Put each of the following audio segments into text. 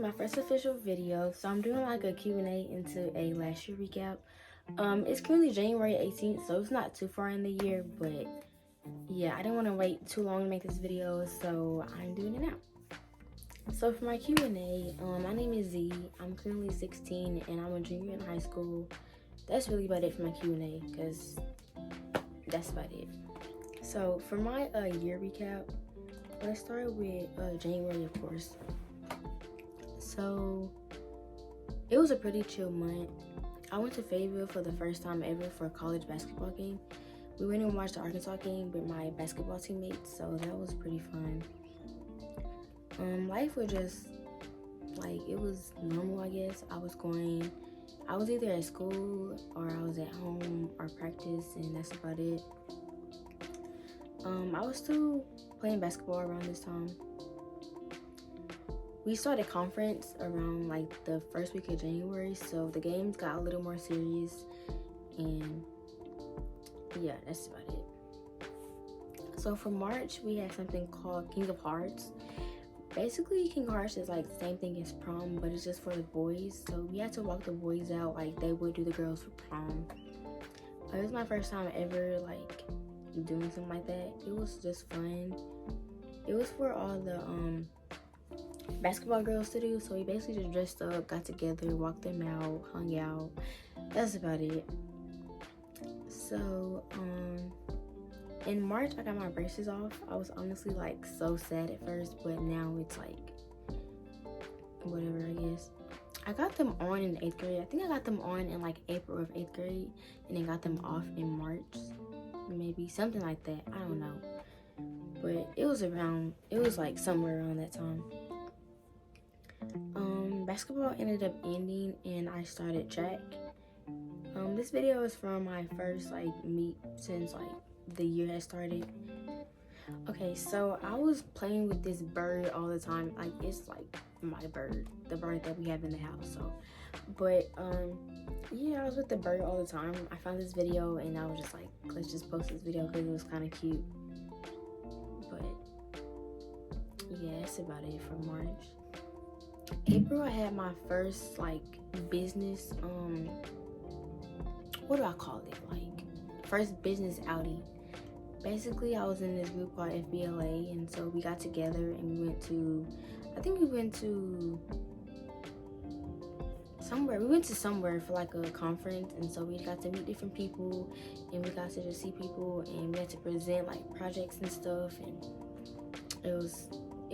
my first official video, so I'm doing like a Q&A into a last year recap. It's currently January 18th, so it's not too far in the year, but yeah, I didn't want to wait too long to make this video, so I'm doing it now. So for my Q&A, my name is Z. I'm currently 16 and I'm a junior in high school. That's really about it for my Q&A, because that's about it. So for my year recap, let's start with January, of course. So it was a pretty chill month. I went to Fayetteville for the first time ever for a college basketball game. We went and watched the Arkansas game with my basketball teammates, so that was pretty fun. Life was just like, it was normal, I guess. I was either at school or I was at home or practice, and that's about it. I was still playing basketball around this time. We started conference around like the first week of January, so the games got a little more serious, and yeah, that's about it. So for March, we had something called King of Hearts. Basically, King of Hearts is like the same thing as prom, but it's just for the boys. So we had to walk the boys out like they would do the girls for prom. It was my first time ever like doing something like that. It was just fun. It was for all the basketball girls to do, so we basically just dressed up, got together, walked them out, hung out. That's about it. So in March, I got my braces off. I was honestly like so sad at first, but now it's like whatever, I guess. I got them on in 8th grade. I think I got them on in like April of 8th grade, and then got them off in March, maybe something like that. I don't know, but it was like somewhere around that time. Basketball ended up ending and I started track. This video is from my first like meet since like the year has started. Okay, so I was playing with this bird all the time. Like, it's like my bird, the bird that we have in the house. So, but yeah, I was with the bird all the time. I found this video and I was just like, let's just post this video because it was kind of cute. But yeah, that's about it for March. April, I had my first like business, what do I call it? Like, first business outing. Basically, I was in this group called FBLA, and so we got together and we went to somewhere for like a conference, and so we got to meet different people and we got to just see people, and we had to present like projects and stuff, and it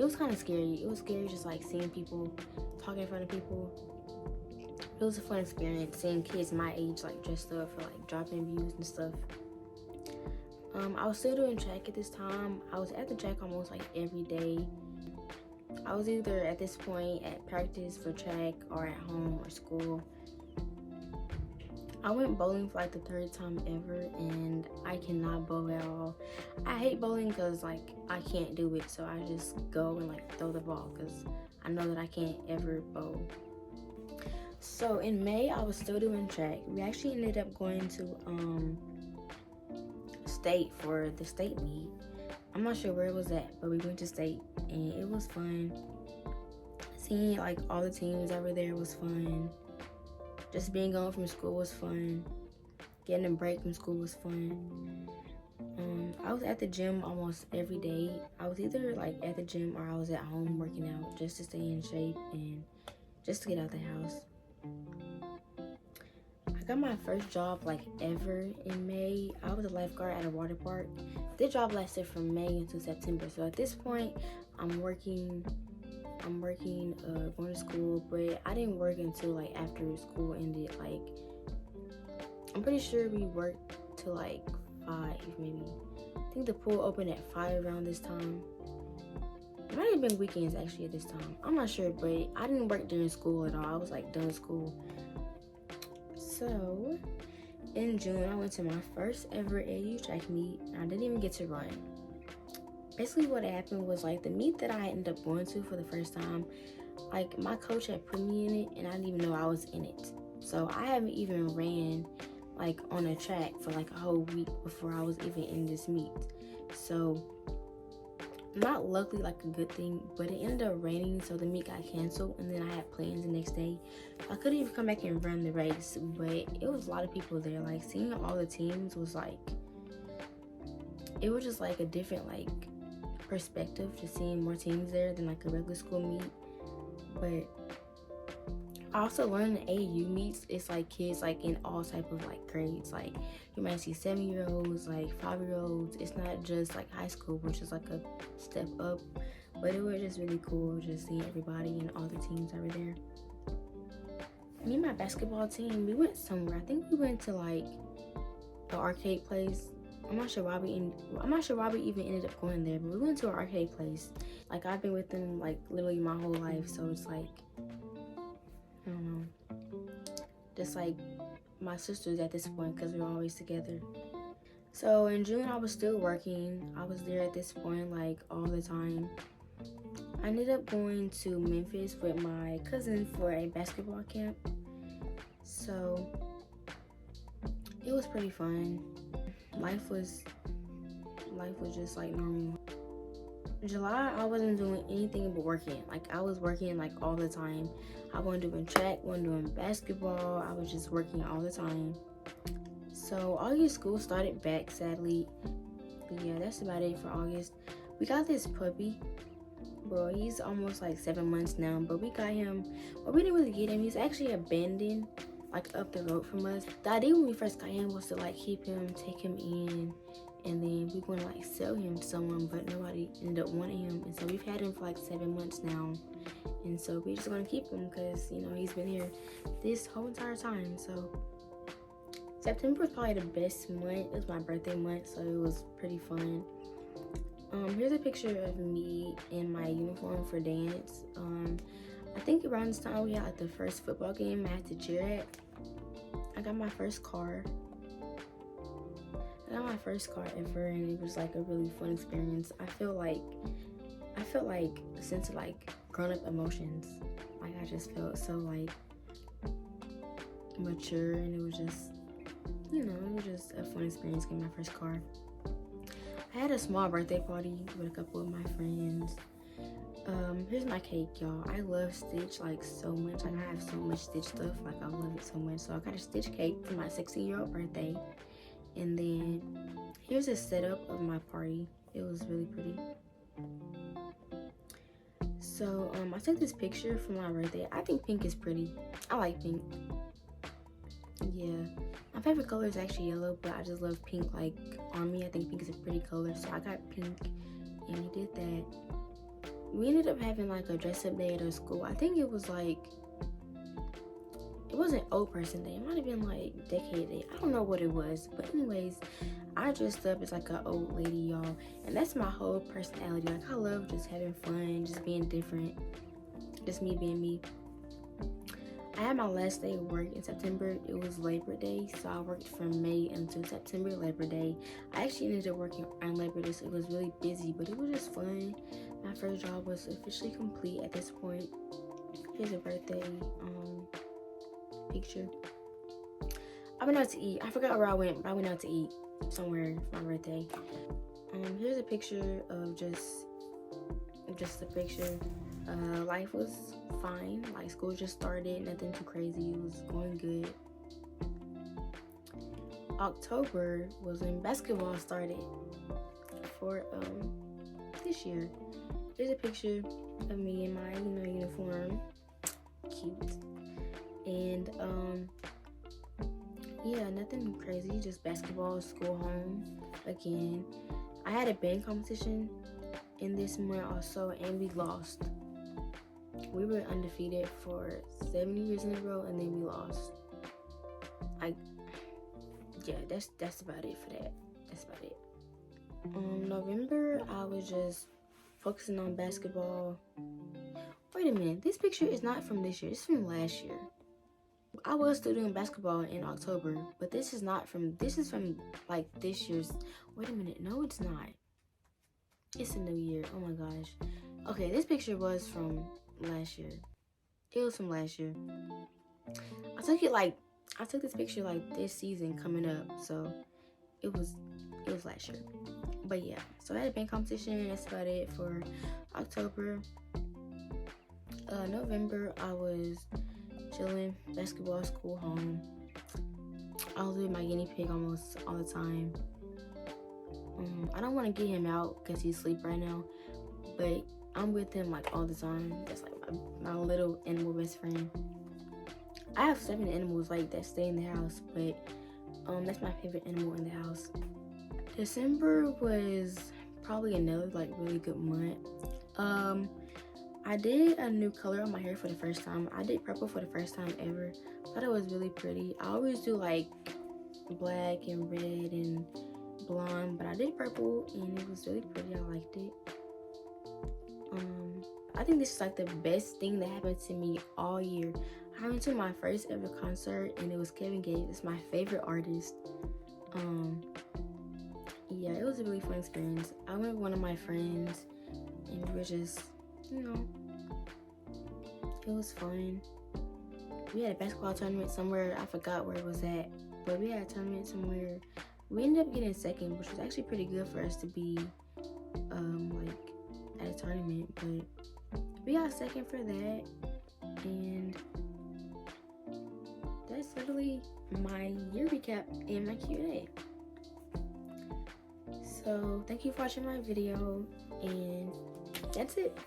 was kind of scary. It was scary just like seeing people, talking in front of people. It was a fun experience seeing kids my age like dressed up for like dropping views and stuff. I was still doing track at this time. I was at the track almost like every day. I was either at this point at practice for track or at home or school. I went bowling for like the 3rd time ever, and I cannot bowl at all. I hate bowling because like I can't do it, so I just go and like throw the ball because I know that I can't ever bowl. So in May, I was still doing track. We actually ended up going to state for the state meet. I'm not sure where it was at, but we went to state and it was fun. Seeing like all the teams that were there was fun. Just being gone from school was fun. Getting a break from school was fun. I was at the gym almost every day. I was either like at the gym or I was at home working out just to stay in shape and just to get out the house. I got my first job like ever in May. I was a lifeguard at a water park. This job lasted from May until September. So at this point, I'm working, going to school, but I didn't work until like after school ended. Like, I'm pretty sure we worked till like 5 maybe. I think the pool opened at 5 around this time. It might have been weekends actually at this time. I'm not sure, but I didn't work during school at all. I was like done with school. So in June, I went to my first ever AU track meet. I didn't even get to run. Basically what happened was like the meet that I ended up going to for the first time, like my coach had put me in it and I didn't even know I was in it. So I haven't even ran like on a track for like a whole week before I was even in this meet. So not luckily like a good thing, but it ended up raining, so the meet got canceled, and then I had plans the next day. I couldn't even come back and run the race, but it was a lot of people there. Like, seeing all the teams was like, it was just like a different like perspective, just seeing more teams there than like a regular school meet. But I also learned the AAU meets, it's like kids like in all type of like grades. Like, you might see 7-year-olds, like 5-year-olds. It's not just like high school, which is like a step up. But it was just really cool just seeing everybody and all the teams that were there. Me and my basketball team, we went somewhere. I think we went to like the arcade place. I'm not sure why we even ended up going there, but we went to an arcade place. Like, I've been with them like literally my whole life, so it's like, I don't know, just like my sisters at this point, because we're always together. So in June, I was still working. I was there at this point like all the time. I ended up going to Memphis with my cousin for a basketball camp. So it was pretty fun. Life was just like normal. In July, I wasn't doing anything but working. Like, I was working like all the time. I wasn't doing track, wasn't doing basketball. I was just working all the time. So August, school started back, sadly. But yeah, that's about it for August. We got this puppy. Bro, he's almost like 7 months now, but we got him. Well, we didn't really get him. He's actually abandoned, like up the road from us. The idea when we first got him was to like keep him, take him in, and then we want to like sell him to someone, but nobody ended up wanting him. And so we've had him for like 7 months now, and so we just want to keep him because, you know, he's been here this whole entire time. So September was probably the best month. It was my birthday month, so it was pretty fun. Here's a picture of me in my uniform for dance. I think around this time we had like the first football game I had to cheer at. I got my first car. Ever, and it was like a really fun experience. I felt like a sense of like grown-up emotions. Like, I just felt so like mature, and it was just, you know, it was just a fun experience getting my first car. I had a small birthday party with a couple of my friends. Here's my cake, y'all. I love Stitch like so much. Like, I have so much Stitch stuff. Like, I love it so much. So I got a Stitch cake for my 16-year-old birthday. And then here's a setup of my party. It was really pretty. So I took this picture for my birthday. I think pink is pretty. I like pink. Yeah. My favorite color is actually yellow, but I just love pink like on me. I think pink is a pretty color, so I got pink, and we did that. We ended up having like a dress up day at our school. I think it was like, it wasn't old person day. It might have been like decade day. I don't know what it was, but anyways, I dressed up as like an old lady, y'all, and that's my whole personality. Like, I love just having fun, just being different, just me being me. I had my last day of work in September. It was Labor Day, so I worked from May until September, Labor Day. I actually ended up working on Labor Day, so it was really busy, but it was just fun. My first job was officially complete at this point. Here's a birthday picture. I went out to eat. I forgot where I went, but I went out to eat somewhere for my birthday. Here's a picture of just a picture. Life was fine. Like, school just started, nothing too crazy. It was going good. October was when basketball started for this year. Here's a picture of me in my, you know, uniform. Cute. And yeah, nothing crazy, just basketball, school, home again. I had a band competition in this month also, and we lost. We were undefeated for 70 years in a row, and then we lost. Like, yeah, that's about it for that. That's about it. November, I was just focusing on basketball. Wait a minute, this picture is not from this year. It's from last year. I was still doing basketball in October, but this is from like this year's. Wait a minute, no, it's not. It's a new year. Oh my gosh. Okay, this picture was from last year. It was from last year. I took this picture like this season coming up, so it was It was last year. But yeah, so I had a band competition. That's about it for October. November, I was chilling, basketball, school, home. I was with my guinea pig almost all the time. I don't want to get him out because he's asleep right now, but I'm with him like all the time. That's like my little animal best friend. I have 7 animals like that stay in the house, but that's my favorite animal in the house. December was probably another like really good month. I did a new color on my hair for the first time. I did purple for the first time ever. Thought it was really pretty. I always do like black and red and blonde, but I did purple and it was really pretty. I liked it. I think this is like the best thing that happened to me all year. I went to my first ever concert and it was Kevin Gates. It's my favorite artist. Yeah, it was a really fun experience. I went with one of my friends and we were just, it was fun. We had a basketball tournament somewhere. I forgot where it was at, but we had a tournament somewhere. We ended up getting second, which was actually pretty good for us to be like at a tournament. But we got second for that, and that's literally my year recap and my Q&A. So thank you for watching my video, and that's it.